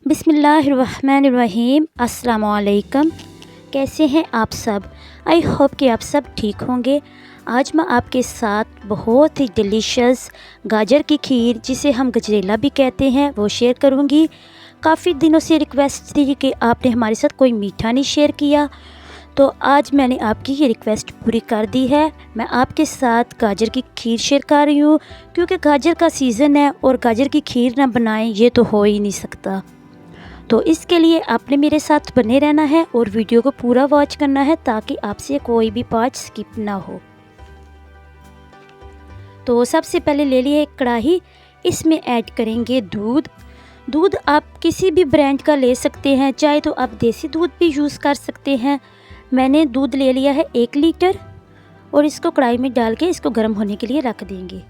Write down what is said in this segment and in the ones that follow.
बिस्मिल्लाहिर्रहमानिर्रहीम। अस्सलाम वालेकुम। कैसे हैं आप सब? आई होप कि आप सब ठीक होंगे। आज मैं आपके साथ बहुत ही डिलीशियस गाजर की खीर, जिसे हम गजरेला भी कहते हैं, वो शेयर करूंगी। काफ़ी दिनों से रिक्वेस्ट थी कि आपने हमारे साथ कोई मीठा नहीं शेयर किया, तो आज मैंने आपकी ये रिक्वेस्ट पूरी कर दी है। मैं आपके साथ गाजर की खीर शेयर कर रही हूँ, क्योंकि गाजर का सीज़न है और गाजर की खीर ना बनाएं ये तो हो ही नहीं सकता। तो इसके लिए आपने मेरे साथ बने रहना है और वीडियो को पूरा वॉच करना है, ताकि आपसे कोई भी पार्ट स्किप ना हो। तो सबसे पहले ले लिए एक कढ़ाई, इसमें ऐड करेंगे दूध। दूध आप किसी भी ब्रांड का ले सकते हैं, चाहे तो आप देसी दूध भी यूज़ कर सकते हैं। मैंने दूध ले लिया है 1 लीटर और इसको कढ़ाई में डाल के इसको गर्म होने के लिए रख देंगे।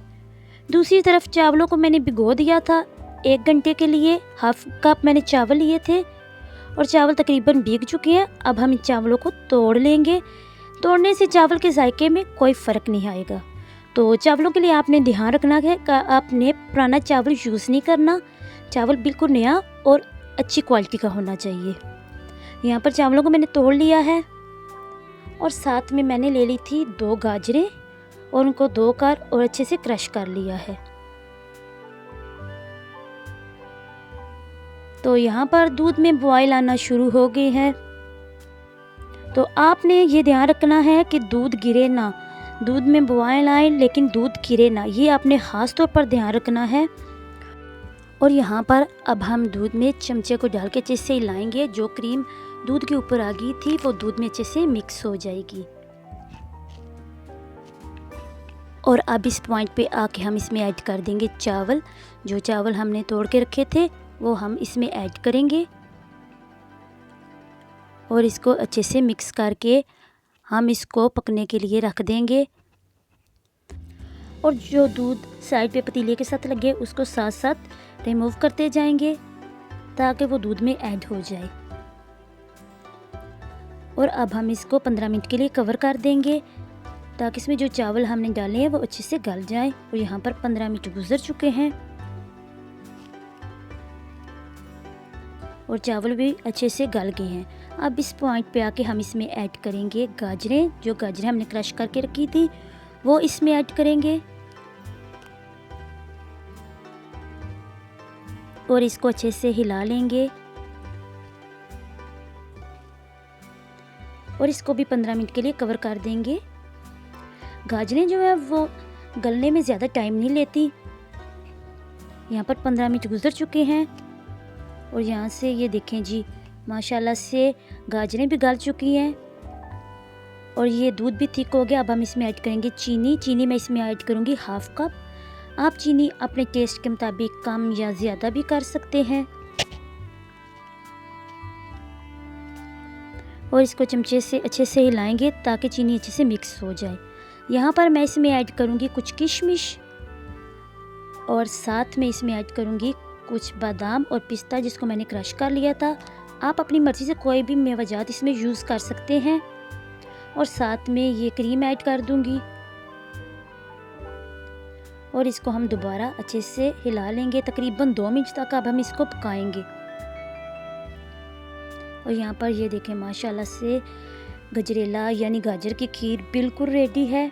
दूसरी तरफ चावलों को मैंने भिगो दिया था 1 घंटे के लिए। हाफ कप मैंने चावल लिए थे और चावल तकरीबन भीग चुके हैं। अब हम इन चावलों को तोड़ लेंगे। तोड़ने से चावल के जायके में कोई फ़र्क नहीं आएगा। तो चावलों के लिए आपने ध्यान रखना है कि आपने पुराना चावल यूज़ नहीं करना। चावल बिल्कुल नया और अच्छी क्वालिटी का होना चाहिए। यहाँ पर चावलों को मैंने तोड़ लिया है और साथ में मैंने ले ली थी 2 गाजरें और उनको धोकर और अच्छे से क्रश कर लिया है। तो यहाँ पर दूध में बॉयल आना शुरू हो गए हैं, तो आपने ये ध्यान रखना है कि दूध गिरे ना। दूध में बॉयल आए लेकिन दूध गिरे ना, ये आपने खास तौर पर ध्यान रखना है। और यहाँ पर अब हम दूध में चमचे को डाल के अच्छे से हिलाएंगे। जो क्रीम दूध के ऊपर आ गई थी वो दूध में अच्छे से मिक्स हो जाएगी। और अब इस पॉइंट पे आके हम इसमें ऐड कर देंगे चावल। जो चावल हमने तोड़ के रखे थे वो हम इसमें ऐड करेंगे और इसको अच्छे से मिक्स करके हम इसको पकने के लिए रख देंगे। और जो दूध साइड पे पतीले के साथ लगे उसको साथ साथ रिमूव करते जाएंगे, ताकि वो दूध में ऐड हो जाए। और अब हम इसको 15 मिनट के लिए कवर कर देंगे, ताकि इसमें जो चावल हमने डाले हैं वो अच्छे से गल जाए। और यहाँ पर 15 मिनट गुजर चुके हैं और चावल भी अच्छे से गल गए हैं। अब इस पॉइंट पे आके हम इसमें ऐड करेंगे गाजरें। जो गाजरें हमने क्रश करके रखी थी वो इसमें ऐड करेंगे और इसको अच्छे से हिला लेंगे। और इसको भी 15 मिनट के लिए कवर कर देंगे। गाजरें जो है वो गलने में ज़्यादा टाइम नहीं लेती। यहाँ पर 15 मिनट गुजर चुके हैं और यहाँ से ये देखें जी, माशाल्लाह से गाजरें भी गल चुकी हैं और ये दूध भी थिक हो गया। अब हम इसमें ऐड करेंगे चीनी। चीनी मैं इसमें ऐड करूँगी हाफ कप। आप चीनी अपने टेस्ट के मुताबिक कम या ज़्यादा भी कर सकते हैं। और इसको चमचे से अच्छे से हिलाएंगे ताकि चीनी अच्छे से मिक्स हो जाए। यहाँ पर मैं इसमें ऐड करूँगी कुछ किशमिश और साथ में इसमें ऐड करूँगी कुछ बादाम और पिस्ता, जिसको मैंने क्रश कर लिया था। आप अपनी मर्ज़ी से कोई भी मेवाजात इसमें यूज़ कर सकते हैं। और साथ में ये क्रीम ऐड कर दूँगी और इसको हम दोबारा अच्छे से हिला लेंगे तकरीबन 2 मिनट तक। अब हम इसको पकाएंगे। और यहाँ पर ये देखें माशाल्लाह से गजरेला यानी गाजर की खीर बिल्कुल रेडी है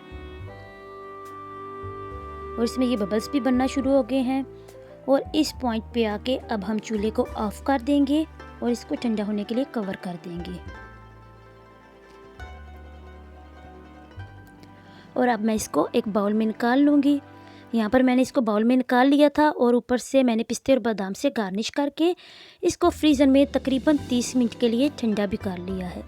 और इसमें ये बबल्स भी बनना शुरू हो गए हैं। और इस पॉइंट पे आके अब हम चूल्हे को ऑफ कर देंगे और इसको ठंडा होने के लिए कवर कर देंगे। और अब मैं इसको एक बाउल में निकाल लूँगी। यहाँ पर मैंने इसको बाउल में निकाल लिया था और ऊपर से मैंने पिस्ते और बादाम से गार्निश करके इसको फ्रीज़र में तकरीबन 30 मिनट के लिए ठंडा भी कर लिया है।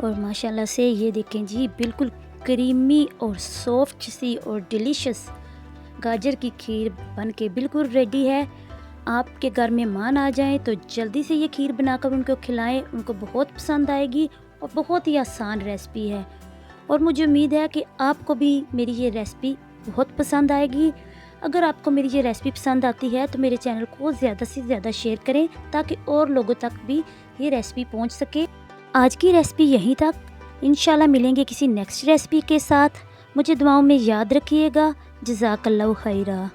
और माशाल्लाह से ये देखें जी, बिल्कुल क्रीमी और सॉफ्ट सी और डिलीशियस गाजर की खीर बन के बिल्कुल रेडी है। आपके घर मेहमान आ जाएं तो जल्दी से ये खीर बनाकर उनको खिलाएं, उनको बहुत पसंद आएगी। और बहुत ही आसान रेसिपी है और मुझे उम्मीद है कि आपको भी मेरी ये रेसिपी बहुत पसंद आएगी। अगर आपको मेरी ये रेसिपी पसंद आती है तो मेरे चैनल को ज़्यादा से ज़्यादा शेयर करें, ताकि और लोगों तक भी ये रेसिपी पहुंच सके। आज की रेसिपी यहीं तक। इंशाल्लाह मिलेंगे किसी नेक्स्ट रेसिपी के साथ। मुझे दुआओं में याद रखिएगा। जज़ाकल्लाहु खैरा।